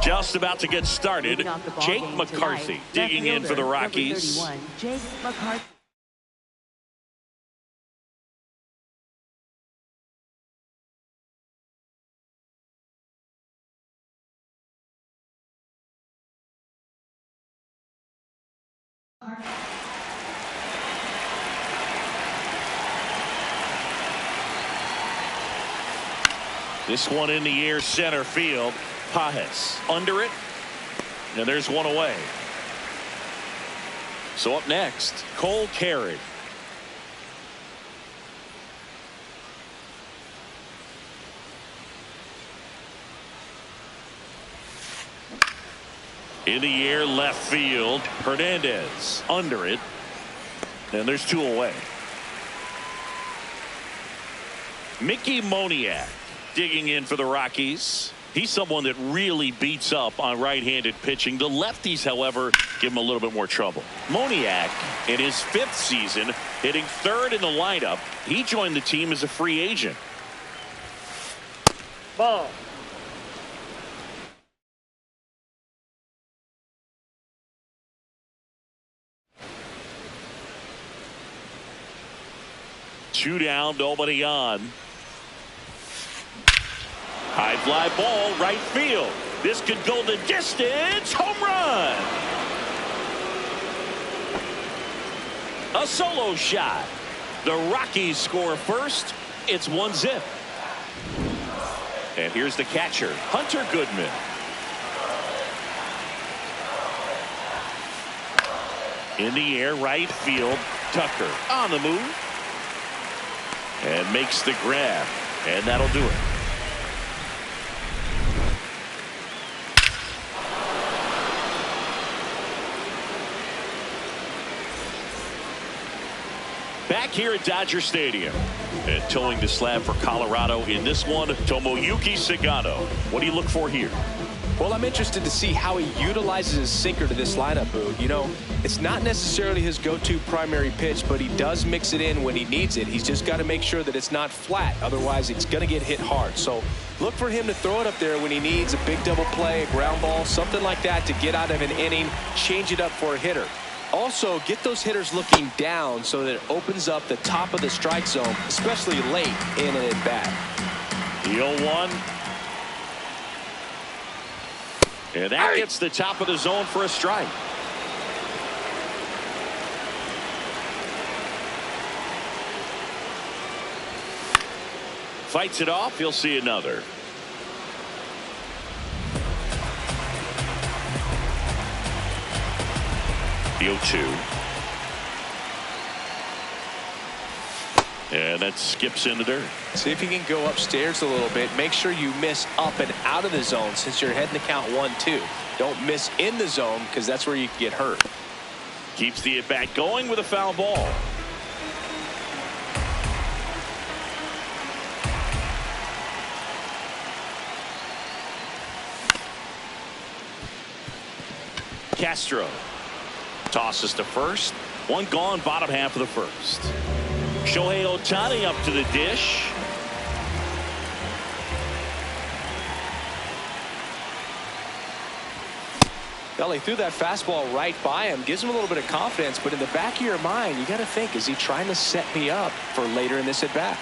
Just about to get started. Jake McCarthy digging in for the Rockies. Jake McCarthy. This one in the air, center field. Pajes under it, and there's one away. So up next, Cole Carey. In the air, left field. Hernandez under it, and there's two away. Mickey Moniak digging in for the Rockies. He's someone that really beats up on right-handed pitching. The lefties, however, give him a little bit more trouble. Moniak, in his 5th season, hitting 3rd in the lineup. He joined the team as a free agent. Ball. Two down, nobody on. High fly ball, right field. This could go the distance. Home run. A solo shot. The Rockies score first. It's 1-0. And here's the catcher, Hunter Goodman. In the air, right field. Tucker on the move. And makes the grab. And that'll do it. Back here at Dodger Stadium. And towing the slab for Colorado in this one, Tomoyuki Sagano. What do you look for here? Well, I'm interested to see how he utilizes his sinker to this lineup, Boog. You know, it's not necessarily his go-to primary pitch, but he does mix it in when he needs it. He's just got to make sure that it's not flat. Otherwise, it's going to get hit hard. So look for him to throw it up there when he needs a big double play, a ground ball, something like that to get out of an inning, change it up for a hitter. Also, get those hitters looking down so that it opens up the top of the strike zone, especially late in an at-bat. The 0-1. And that gets the top of the zone for a strike. Fights it off. He'll see another. The 0-2. And that skips in the dirt. See if you can go upstairs a little bit. Make sure you miss up and out of the zone since you're heading to count 1-2. Don't miss in the zone because that's where you can get hurt. Keeps the at-bat going with a foul ball. Castro tosses to first. One gone, bottom half of the first. Shohei Ohtani up to the dish. Well, he threw that fastball right by him. Gives him a little bit of confidence, but in the back of your mind, you got to think, is he trying to set me up for later in this at-bat?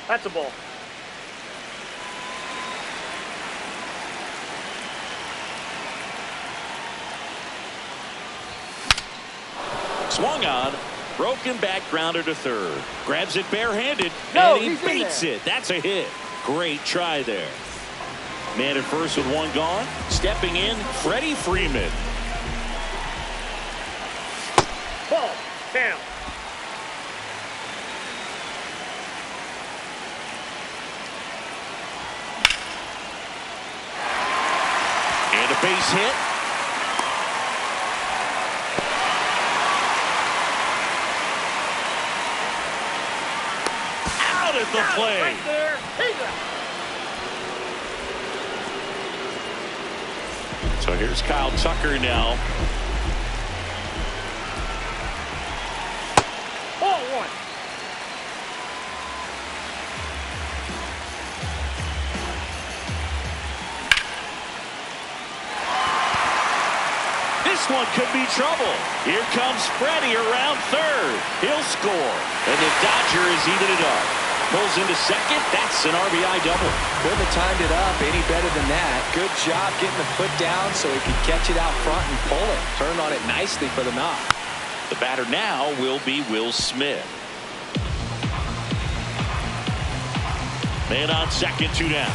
That's a ball. Swung on, broken back grounder to third. Grabs it barehanded, No, and he he's in beats there. it. That's a hit. Great try there. Man at first with one gone. Stepping in, Freddie Freeman. Ball. Down. And a base hit. Out at the plate. Right there. He's out. So here's Kyle Tucker now. Ball one. This one could be trouble. Here comes Freddie around third. He'll score. And the Dodgers even it up. Pulls into second. That's an RBI double. Couldn't have timed it up any better than that. Good job getting the foot down so he could catch it out front and pull it. Turned on it nicely for the knock. The batter now will be Will Smith. Man on second, 2 down.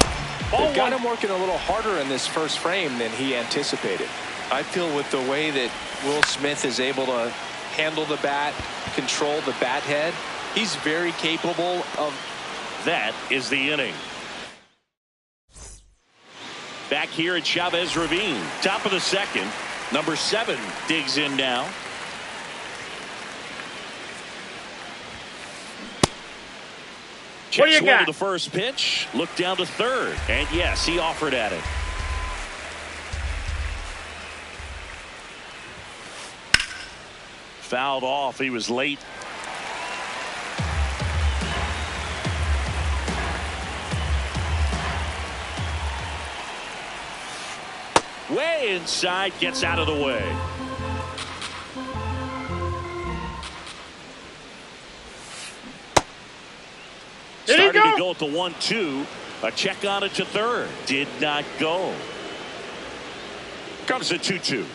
They've got him working a little harder in this first frame than he anticipated. I feel with the way that Will Smith is able to handle the bat, control the bat head, he's very capable of. That is the inning. Back here at Chavez Ravine, top of the second. Number 7 digs in now. What do you Checks got? one to the first pitch. Look down to third. And yes, he offered at it. Fouled off. He was late. Way inside, gets out of the way. Starting to go at the 1-2. A check on it to third. Did not go. Comes the 2-2.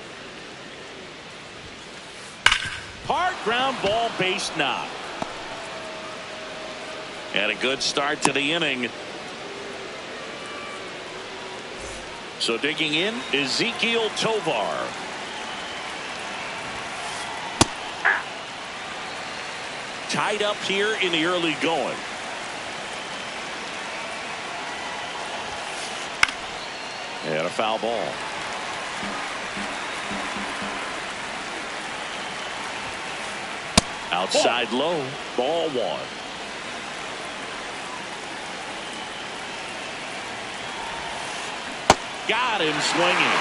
Hard ground ball, base knock. And a good start to the inning. So digging in, Ezekiel Tovar. Tied up here in the early going. And a foul ball. Outside low, ball 1. Got him swinging.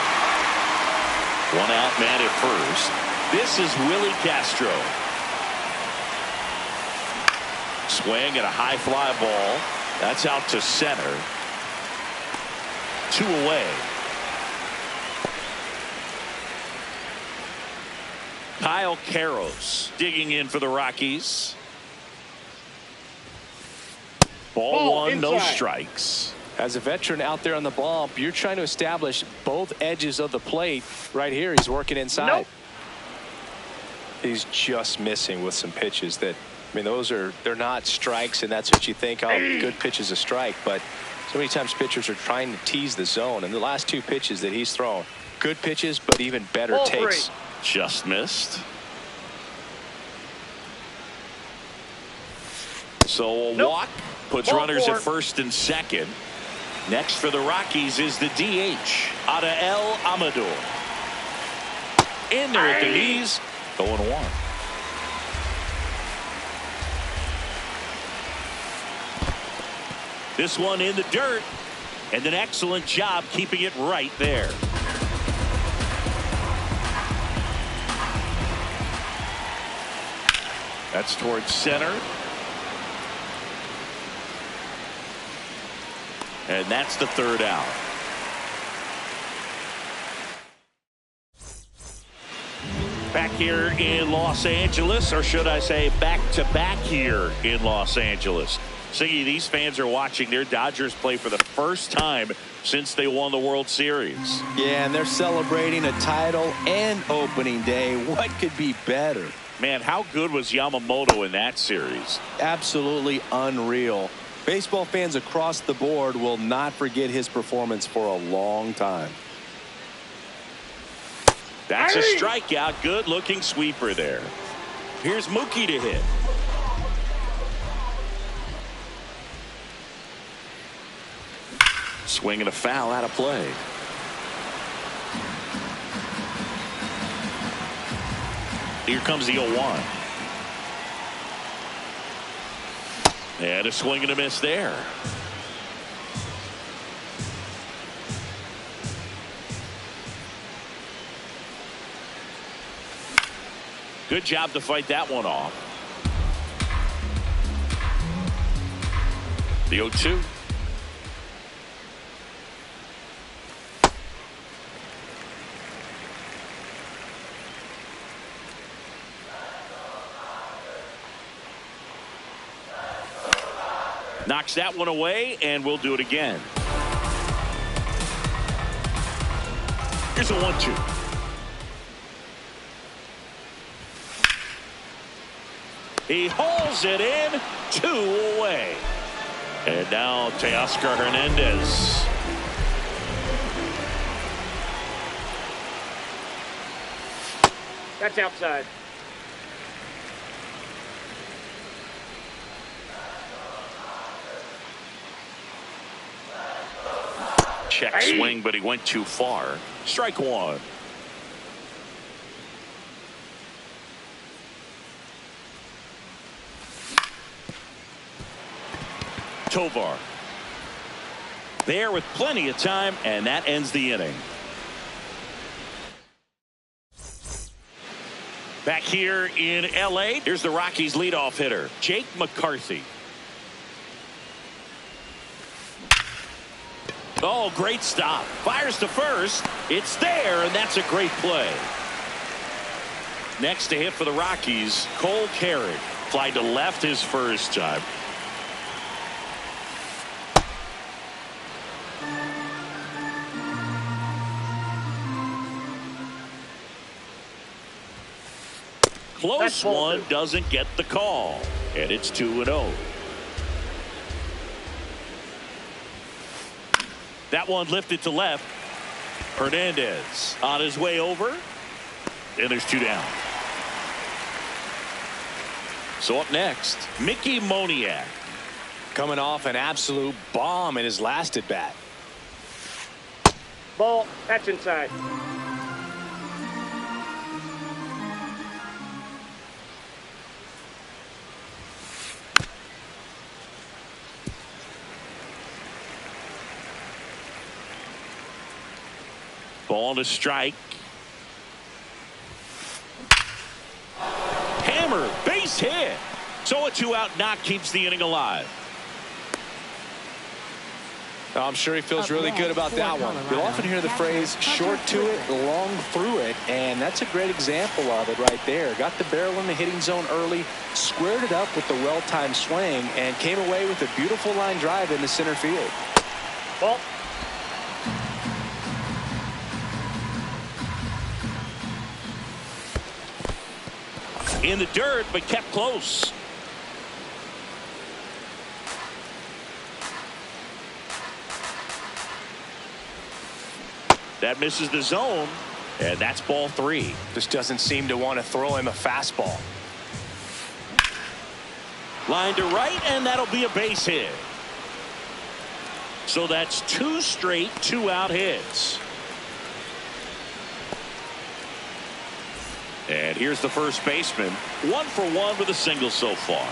1 out, man at first. This is Willie Castro. Swing at a high fly ball. That's out to center. 2 away. Kyle Karros digging in for the Rockies. Ball 1, no strikes. As a veteran out there on the bump, you're trying to establish both edges of the plate. Right here, he's working inside. Nope. He's just missing with some pitches that, I mean, they're not strikes, and that's what you think, oh, good pitch is a strike. But so many times pitchers are trying to tease the zone, and the last 2 pitches that he's thrown, good pitches, but even better takes. Just missed. So a walk puts runners at first and second. Next for the Rockies is the DH, Adael Amador. In there at the knees, 0-1. This one in the dirt, and an excellent job keeping it right there. That's towards center. And that's the 3rd out. Back here in Los Angeles, or should I say back to back here in Los Angeles. Siggy, these fans are watching their Dodgers play for the first time since they won the World Series. Yeah, and they're celebrating a title and opening day. What could be better? Man, how good was Yamamoto in that series? Absolutely unreal. Baseball fans across the board will not forget his performance for a long time. That's a strikeout. Good looking sweeper there. Here's Mookie to hit. Swing and a foul out of play. Here comes the 0-1. And a swing and a miss there. Good job to fight that one off. The 0-2. Knocks that one away, and we'll do it again. Here's a 1-2. He hauls it in, 2 away. And now Teoscar Hernandez. That's outside. Check swing, but he went too far. Strike 1. Tovar. There with plenty of time, and that ends the inning. Back here in L.A., here's the Rockies' leadoff hitter, Jake McCarthy. Oh, great stop. Fires to first. It's there, and that's a great play. Next to hit for the Rockies, Cole Carrick. Fly to left his first time. Close one, doesn't get the call. And it's 2-0. That one lifted to left. Hernandez on his way over. And there's 2 down. So up next, Mickey Moniak. Coming off an absolute bomb in his last at bat. Ball. That's inside. Ball to strike. Hammer, base hit. So a 2-out knock keeps the inning alive. I'm sure he feels really good about that one. You'll often hear the phrase short to it, long through it, and that's a great example of it right there. Got the barrel in the hitting zone early, squared it up with the well-timed swing, and came away with a beautiful line drive into center field. Ball. In the dirt, but kept close. That misses the zone, and that's ball 3. Just doesn't seem to want to throw him a fastball. Line to right, and that'll be a base hit. So that's 2 straight 2-out hits. And here's the first baseman, 1 for 1 with a single so far.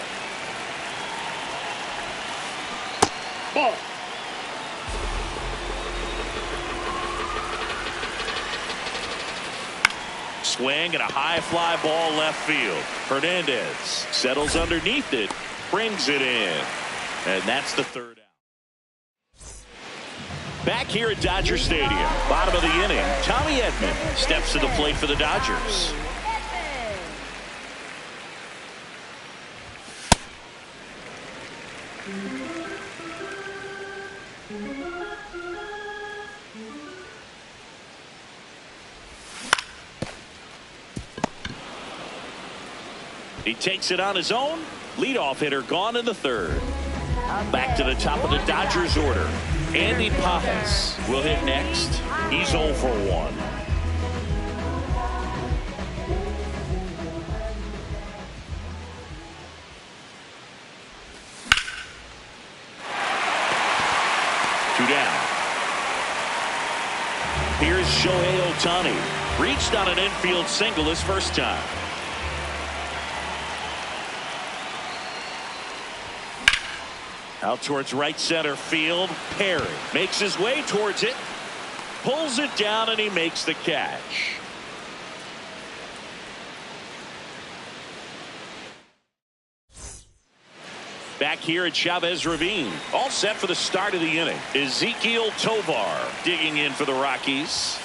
Ball. Swing and a high fly ball left field. Hernandez settles underneath it, brings it in, and that's the 3rd out. Back here at Dodger Stadium, bottom of the inning, Tommy Edman steps to the plate for the Dodgers. He takes it on his own. Leadoff hitter gone in the 3rd. Back to the top of the Dodgers order. Andy Pappas will hit next. He's 0 for 1. Two down. Here's Shohei Ohtani. Reached on an infield single his first time. Out towards right center field. Perry makes his way towards it. Pulls it down, and he makes the catch. Back here at Chavez Ravine. All set for the start of the inning. Ezequiel Tovar digging in for the Rockies.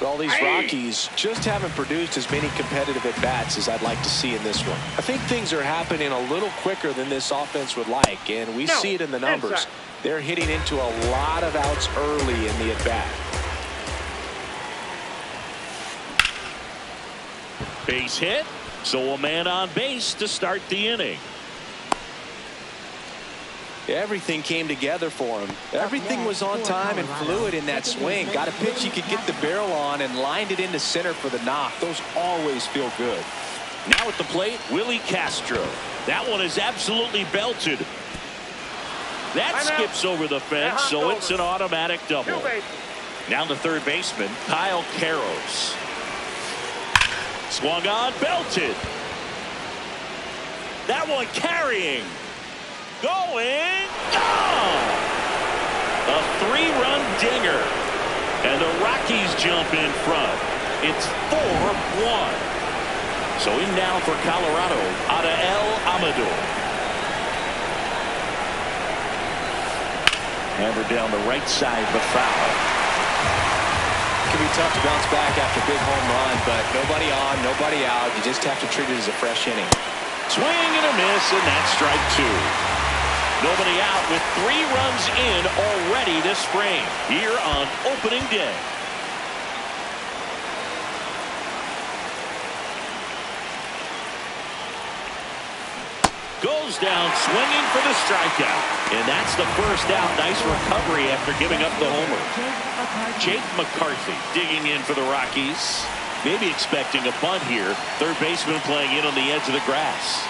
Well, these Rockies just haven't produced as many competitive at-bats as I'd like to see in this one. I think things are happening a little quicker than this offense would like, and we see it in the numbers. They're hitting into a lot of outs early in the at-bat. Base hit, so a man on base to start the inning. Everything came together for him. Everything was on time and fluid in that swing. Got a pitch he could get the barrel on and lined it into center for the knock. Those always feel good. Now at the plate, Willie Castro. That one is absolutely belted. That skips over the fence, so it's an automatic double. Now the third baseman, Kyle Karros. Swung on, belted. That one carrying. Going. Gone. A three-run dinger. And the Rockies jump in front. It's 4-1. So in now for Colorado, Adael Amador. Hammered down the right side, but foul. It can be tough to bounce back after a big home run, but nobody on, nobody out. You just have to treat it as a fresh inning. Swing and a miss, and that's strike two. Nobody out with 3 runs in already this spring here on opening day. Goes down swinging for the strikeout. And that's the first out. Nice recovery after giving up the homer. Jake McCarthy digging in for the Rockies. Maybe expecting a bunt here. Third baseman playing in on the edge of the grass.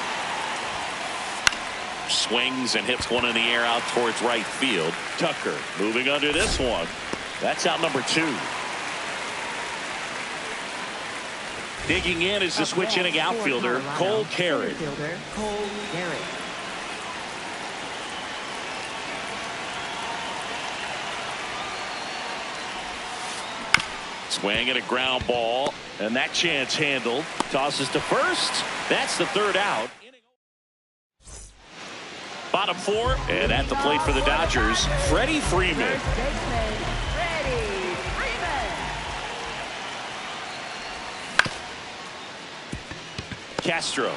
Swings and hits one in the air out towards right field. Tucker moving under this one. That's out number 2. Digging in is the switch inning outfielder, Cole Carey. Swing and a ground ball, and that chance handled. Tosses to first. That's the third out. Bottom 4, and at the plate for the Dodgers, Freddie Freeman. Castro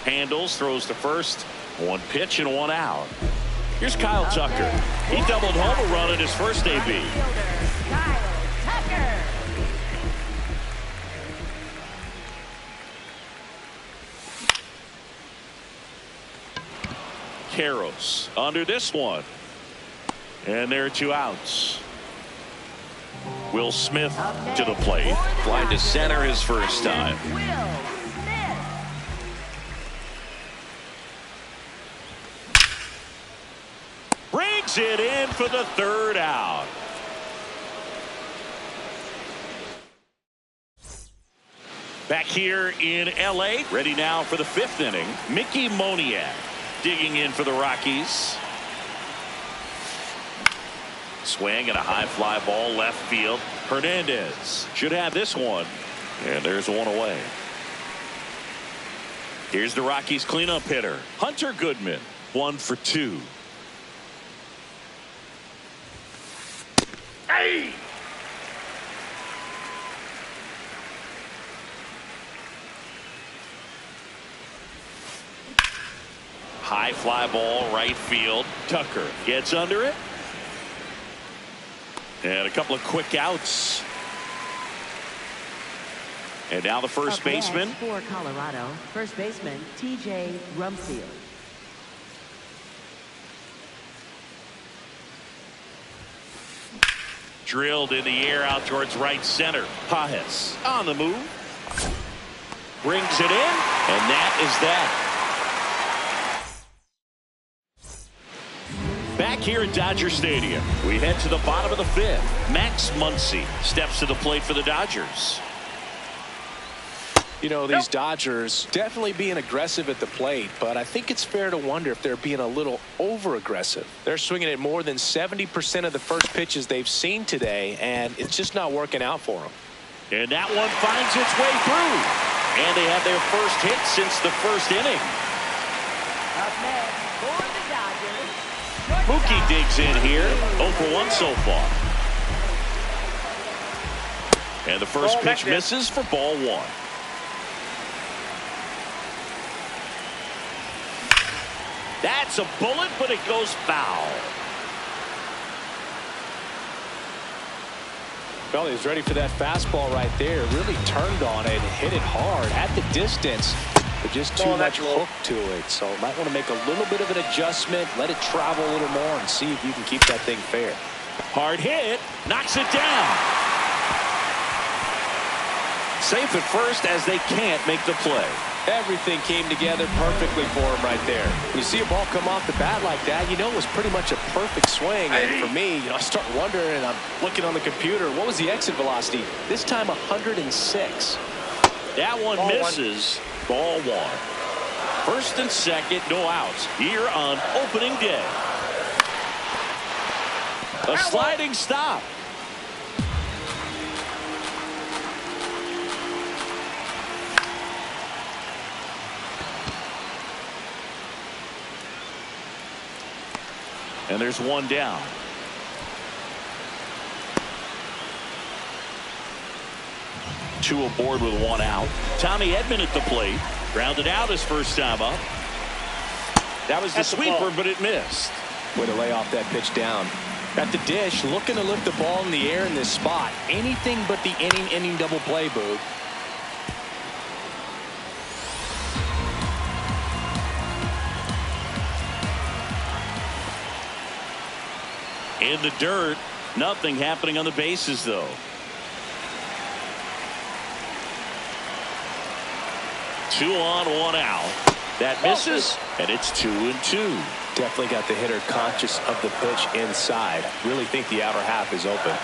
handles, throws to first. 1 pitch and 1 out. Here's Kyle Tucker. He doubled home a run in his first AB. Karros under this one. And there are 2 outs. Will Smith to the plate. Fly to center his first time. Brings it in for the third out. Back here in LA, ready now for the 5th inning. Mickey Moniak digging in for the Rockies. Swing and a high fly ball left field. Hernandez should have this one. And there's one away. Here's the Rockies cleanup hitter, Hunter Goodman. 1 for 2. Hey! High fly ball right field. Tucker gets under it. And a couple of quick outs. And now the first baseman. For Colorado, first baseman TJ Rumfield. Drilled in the air out towards right center. Pajes on the move. Brings it in, and that is that. Back here at Dodger Stadium, we head to the bottom of the 5th. Max Muncy steps to the plate for the Dodgers. You know, these Dodgers definitely being aggressive at the plate, but I think it's fair to wonder if they're being a little over-aggressive. They're swinging at more than 70% of the first pitches they've seen today, and it's just not working out for them. And that one finds its way through. And they have their first hit since the first inning. Up next for the Dodgers. Mookie digs in here. 0 for 1 so far. And the first Ball pitch back there. misses for ball one. That's a bullet, but it goes foul. Well, he was ready for that fastball right there. Really turned on it, hit it hard at the distance, but just too much hook to it. So might want to make a little bit of an adjustment, let it travel a little more, and see if you can keep that thing fair. Hard hit, knocks it down. Safe at first as they can't make the play. Everything came together perfectly for him right there. When you see a ball come off the bat like that, you know it was pretty much a perfect swing. And for me, I start wondering, and I'm looking on the computer, what was the exit velocity? This time 106. That one misses. Ball one. First and second, no outs here on opening day. A sliding stop. And there's one down. Two aboard with one out. Tommy Edman at the plate. Grounded out his first time up. That was the sweeper, but it missed. Way to lay off that pitch down. At the dish, looking to lift the ball in the air in this spot. Anything but the inning double play, Boog. In the dirt, nothing happening on the bases, though. Two on, one out. That misses, and it's 2-2. Definitely got the hitter conscious of the pitch inside. Really think the outer half is open.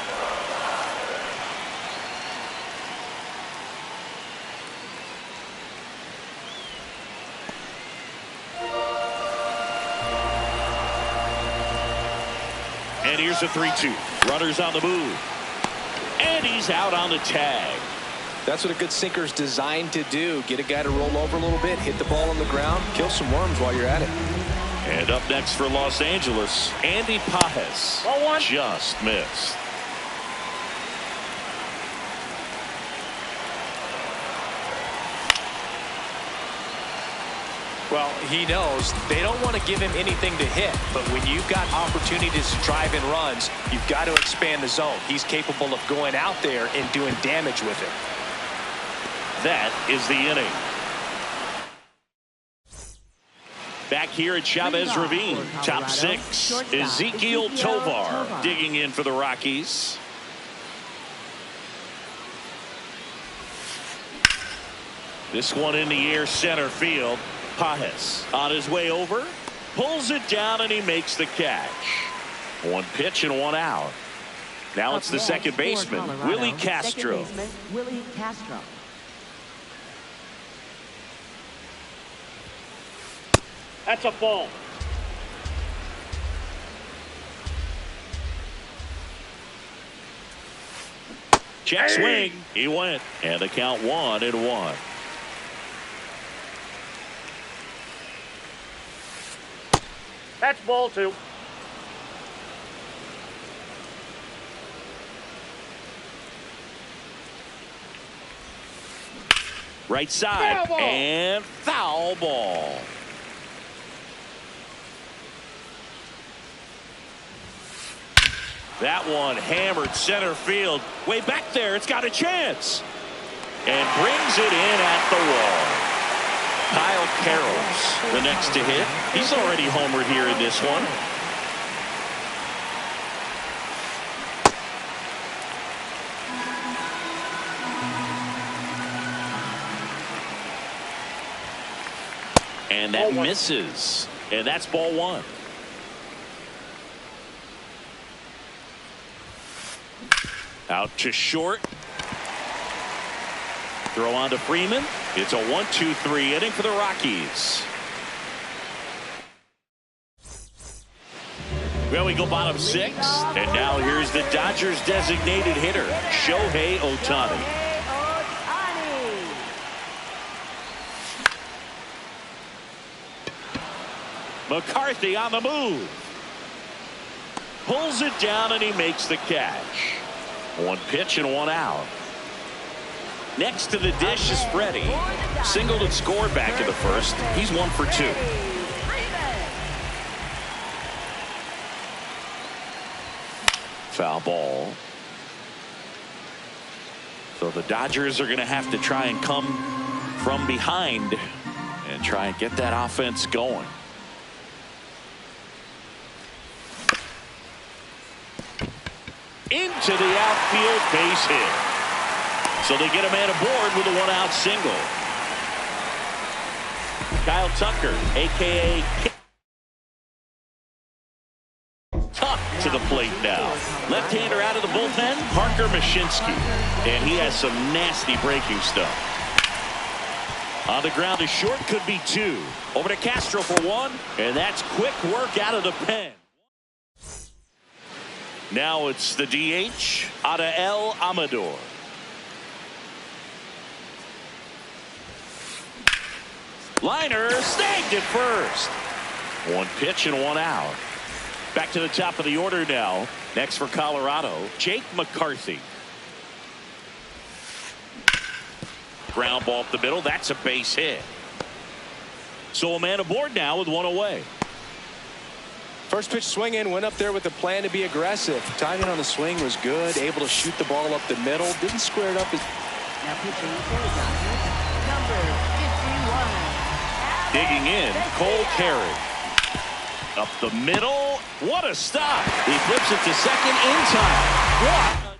And here's a 3-2. Runners on the move. And he's out on the tag. That's what a good sinker's designed to do. Get a guy to roll over a little bit, hit the ball on the ground, kill some worms while you're at it. And up next for Los Angeles, Andy Pages. Just missed. Well, he knows they don't want to give him anything to hit, but when you've got opportunities to drive in runs, you've got to expand the zone. He's capable of going out there and doing damage with it. That is the inning. Back here at Chavez Ravine, top six, Ezequiel Tovar digging in for the Rockies. This one in the air, center field. Pages on his way over, pulls it down, and he makes the catch. One pitch and one out. Now it's the second baseman, Willie Castro. Willie Castro. That's a ball. Check swing. He went. And the count 1-1. That's ball two. Right side. Foul ball. And foul ball. That one hammered center field. Way back there. It's got a chance. And brings it in at the wall. Kyle Carroll's the next to hit. He's already homered here in this one. And that misses. And that's ball one. Out to short. Throw on to Freeman. It's a 1-2-3 inning for the Rockies. Well, we go bottom six. And now here's the Dodgers designated hitter, Shohei Ohtani. McCarthy on the move. Pulls it down and he makes the catch. One pitch and one out. Next to the dish is Freddie. Singled and scored back in the first. He's 1 for 2. Foul ball. So the Dodgers are going to have to try and come from behind and try and get that offense going. Into the outfield, base hit. So they get a man aboard with a 1-out single. Kyle Tucker, a.k.a. Tuck to the plate now. Left-hander out of the bullpen, Parker Mashinsky. And he has some nasty breaking stuff. On the ground is short, could be 2. Over to Castro for 1, and that's quick work out of the pen. Now it's the DH, Adael Amador. Liner snagged at first. 1 pitch and 1 out. Back to the top of the order now. Next for Colorado, Jake McCarthy. Ground ball up the middle. That's a base hit. So a man aboard now with 1 away. First pitch swing in, went up there with a plan to be aggressive. Timing on the swing was good, able to shoot the ball up the middle, didn't square it up. Now pitching for the Dodgers, number 51. Digging in, Cole Carey. Up the middle. What a stop. He flips it to second in time. What?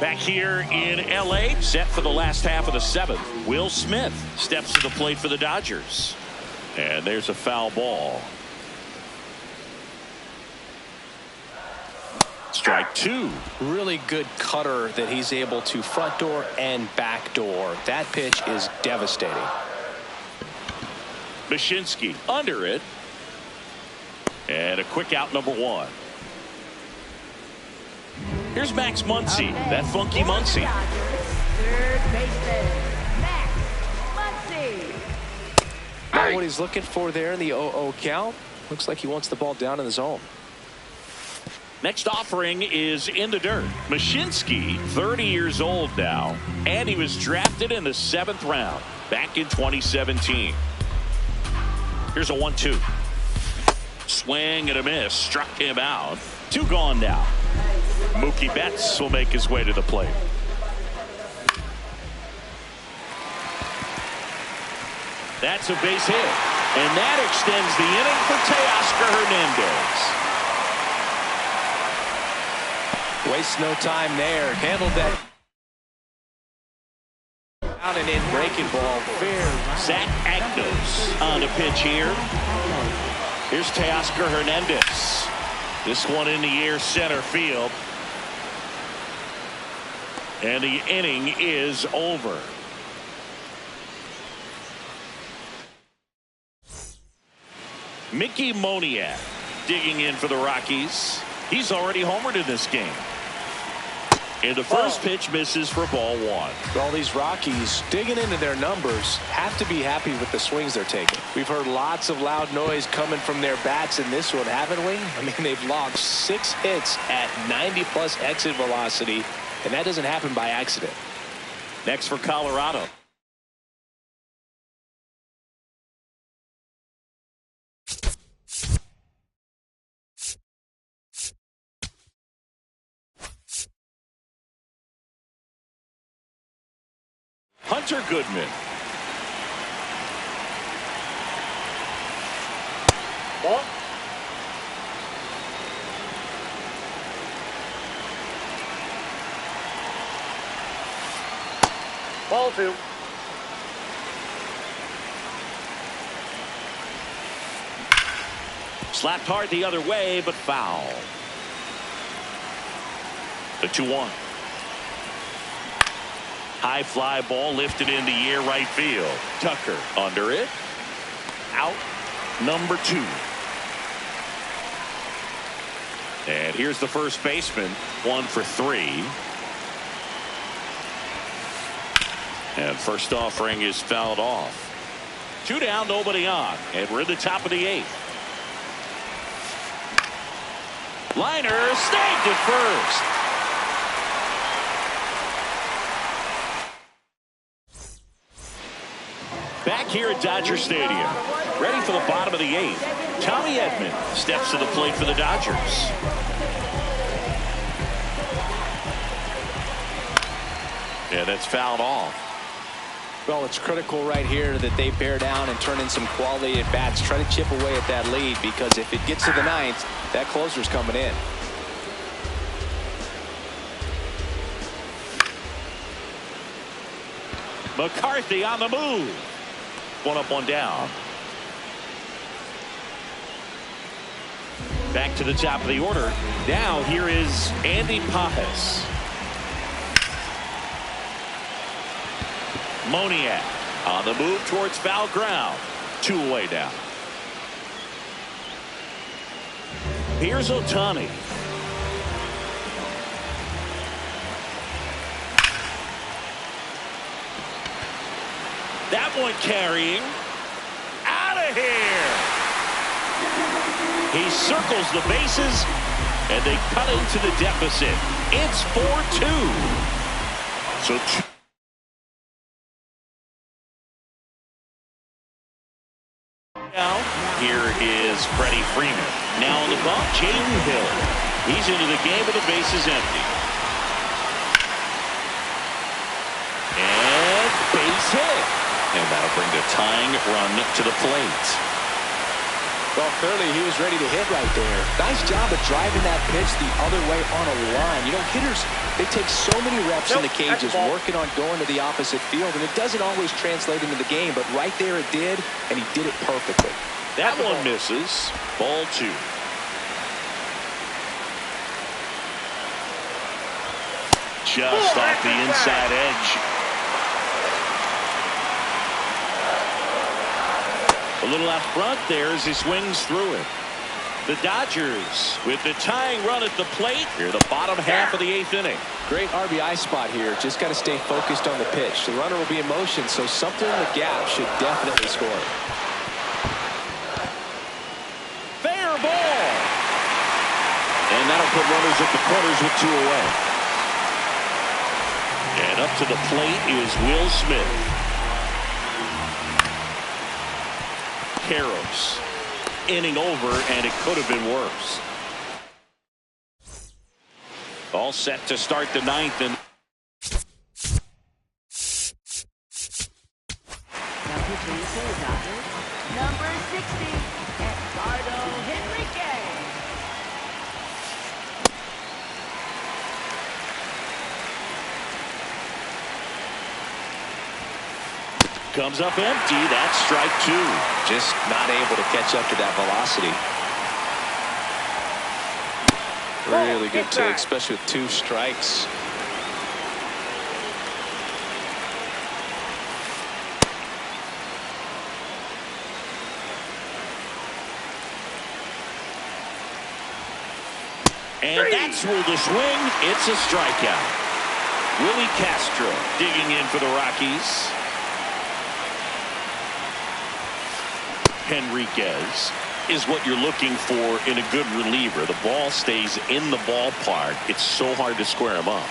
Back here in L.A., set for the last half of the 7th. Will Smith steps to the plate for the Dodgers. And there's a foul ball. Strike 2. Really good cutter that he's able to front door and back door. That pitch is devastating. Mashinsky under it. And a quick out, number 1. Here's Max Muncy, that funky Muncy. Third baseman, Max Muncy. Not what he's looking for there in the 0-0 count. Looks like he wants the ball down in the zone. Next offering is in the dirt. Mashinsky, 30 years old now, and he was drafted in the 7th round back in 2017. Here's a 1-2. Swing and a miss, struck him out. 2 gone now. Mookie Betts will make his way to the plate. That's a base hit, and that extends the inning for Teoscar Hernandez. Waste no time there. Handled that out and in breaking ball. Zach Agnos on the pitch here. Here's Teoscar Hernandez. This one in the air, center field. And the inning is over. Mickey Moniak digging in for the Rockies. He's already homered in this game. And the first pitch misses for ball 1. All these Rockies digging into their numbers have to be happy with the swings they're taking. We've heard lots of loud noise coming from their bats in this one, haven't we? I mean, they've logged 6 hits at 90+ exit velocity, and that doesn't happen by accident. Next for Colorado. Hunter Goodman. Ball. Ball 2. Slapped hard the other way, but foul. The 2-1. High fly ball lifted in the air, right field. Tucker under it. Out, number 2. And here's the first baseman, 1 for 3. And first offering is fouled off. 2 down, nobody on, and we're in the top of the 8th. Liner snagged at first. Back here at Dodger Stadium, ready for the bottom of the 8th. Tommy Edman steps to the plate for the Dodgers. Yeah, that's fouled off. Well, it's critical right here that they bear down and turn in some quality at bats. Try to chip away at that lead, because if it gets to the 9th, that closer's coming in. McCarthy on the move. One up, one down. Back to the top of the order. Now here is Andy Pajes. Moniak on the move towards foul ground. 2 away now. Here's Ohtani. That one carrying. Out of here. He circles the bases, and they cut into the deficit. It's 4-2. So now, here is Freddie Freeman. Now on the bump, Jaden Hill. He's into the game with the bases empty. And base hit. And that'll bring the tying run to the plate. Well, clearly he was ready to hit right there. Nice job of driving that pitch the other way on a line. You know, hitters, they take so many reps in the cages working on going to the opposite field, and it doesn't always translate into the game, but right there it did, and he did it perfectly. That one misses. Ball 2. Just off the inside edge. A little out front there as he swings through it. The Dodgers with the tying run at the plate. Here, the bottom half of the 8th inning. Great RBI spot here. Just got to stay focused on the pitch. The runner will be in motion, so something in the gap should definitely score. Fair ball. And that'll put runners at the corners with 2 away. And up to the plate is Will Smith. Carrows. Inning over, and it could have been worse. All set to start the 9th. And Now pitching for the Dodgers, number 60, Eduardo Henriquez. comes up empty. That's strike 2. Just not able to catch up to that velocity. Really good take, especially with 2 strikes. And that's ruled a swing. It's a strikeout. Willie Castro digging in for the Rockies. Henriquez is what you're looking for in a good reliever. The ball stays in the ballpark. It's so hard to square him up.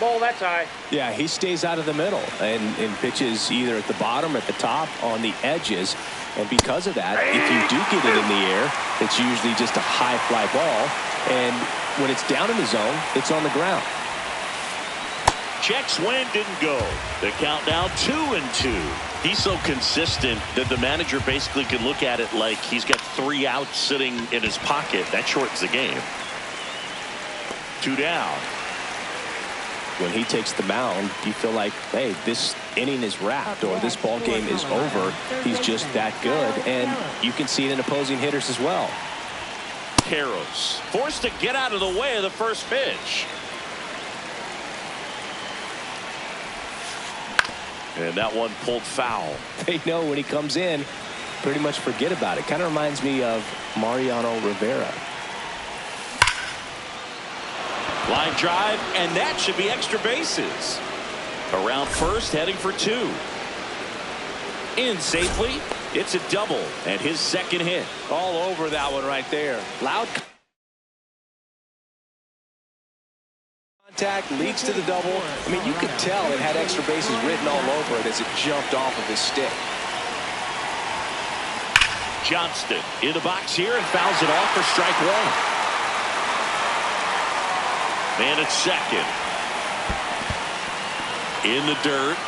Ball, that's high. Yeah, he stays out of the middle and pitches either at the bottom or at the top on the edges. And because of that, if you do get it in the air, it's usually just a high fly ball. And when it's down in the zone, it's on the ground. Check swing didn't go. The count now 2-2. He's so consistent that the manager basically could look at it like he's got 3 outs sitting in his pocket. That shortens the game. 2 down. When he takes the mound, you feel like, hey, this inning is wrapped or this ball game is over. He's just that good. And you can see it in opposing hitters as well. Carrows forced to get out of the way of the first pitch. And that one pulled foul. They know when he comes in, pretty much forget about it. Kind of reminds me of Mariano Rivera. Line drive, and that should be extra bases. Around first, heading for 2. In safely. It's a double and his second hit. All over that one right there. Loud Contact leads to the double. I mean, you could tell it had extra bases written all over it as it jumped off of his stick. Johnston in the box here and fouls it off for strike one. Man at second. In the dirt.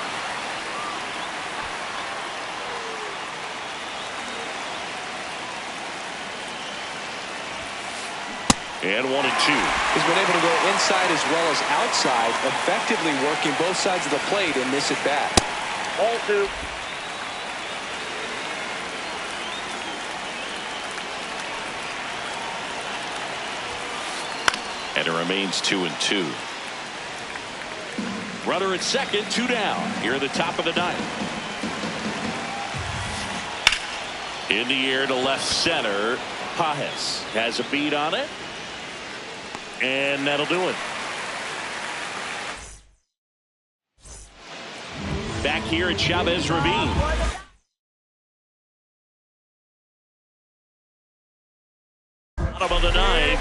And 1-2. He's been able to go inside as well as outside, effectively working both sides of the plate in this at bat. Ball 2. And it remains 2-2. Runner at second, 2 down. Here at the top of the ninth. In the air to left center. Pajes has a beat on it. And that'll do it. Back here at Chavez Ravine. Bottom of the ninth.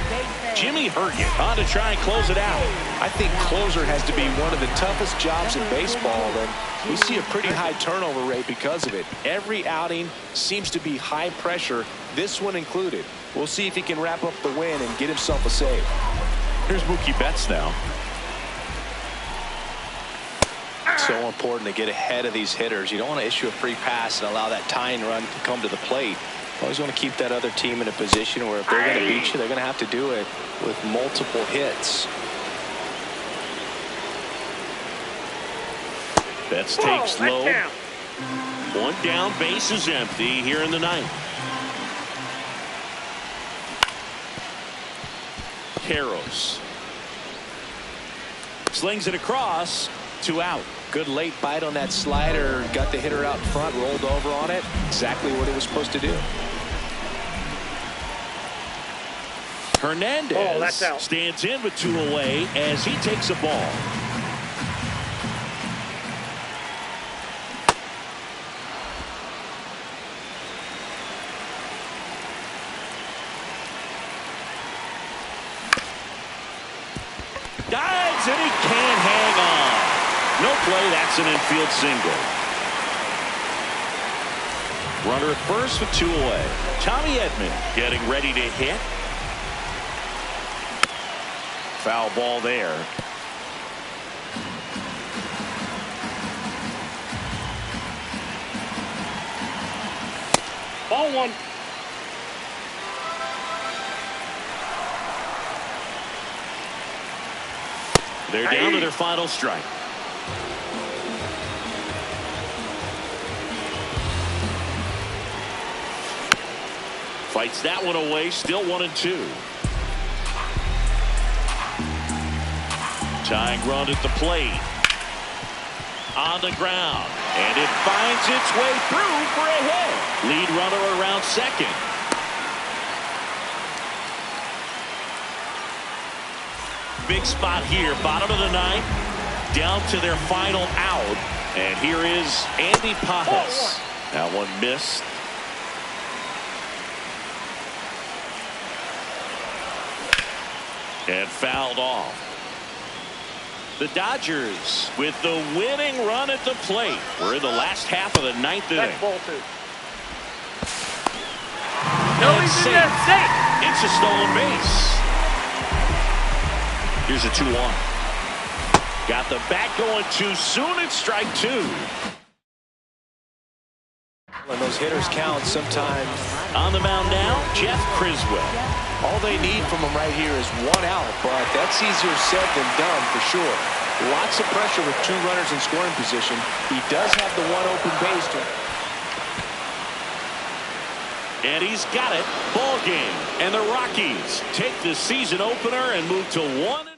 Jimmy Herget on to try and close it out. I think closer has to be one of the toughest jobs in baseball, and we see a pretty high turnover rate because of it. Every outing seems to be high pressure, this one included. We'll see if he can wrap up the win and get himself a save. Here's Mookie Betts now. So important to get ahead of these hitters. You don't want to issue a free pass and allow that tying run to come to the plate. Always want to keep that other team in a position where if they're going to beat you, they're going to have to do it with multiple hits. Betts takes low. Down. 1 down, base is empty here in the ninth. Carros slings it across, 2 out. Good late bite on that slider. Got the hitter out front, rolled over on it. Exactly what he was supposed to do. Hernandez that's out. stands in with 2 away as he takes a ball. Dives and he can't hang on. No play. That's an infield single. Runner at first with 2 away. Tommy Edman getting ready to hit. Foul ball there. Ball 1. They're down to their final strike. Fights that one away. Still 1-2. Tying run at the plate. On the ground. And it finds its way through for a hit. Lead runner around second. Big spot here. Bottom of the ninth. Down to their final out. And here is Andy Pajes. That one missed. And fouled off. The Dodgers with the winning run at the plate. We're in the last half of the ninth inning. That's ball 2. No, he's in there. Safe. It's a stolen base. Here's a 2-1. Got the bat going too soon. It's strike 2. When those hitters count sometimes. On the mound now, Jeff Criswell. All they need from him right here is 1 out, but that's easier said than done for sure. Lots of pressure with 2 runners in scoring position. He does have the 1 open base. And he's got it. Ball game. And the Rockies take the season opener and move to 1.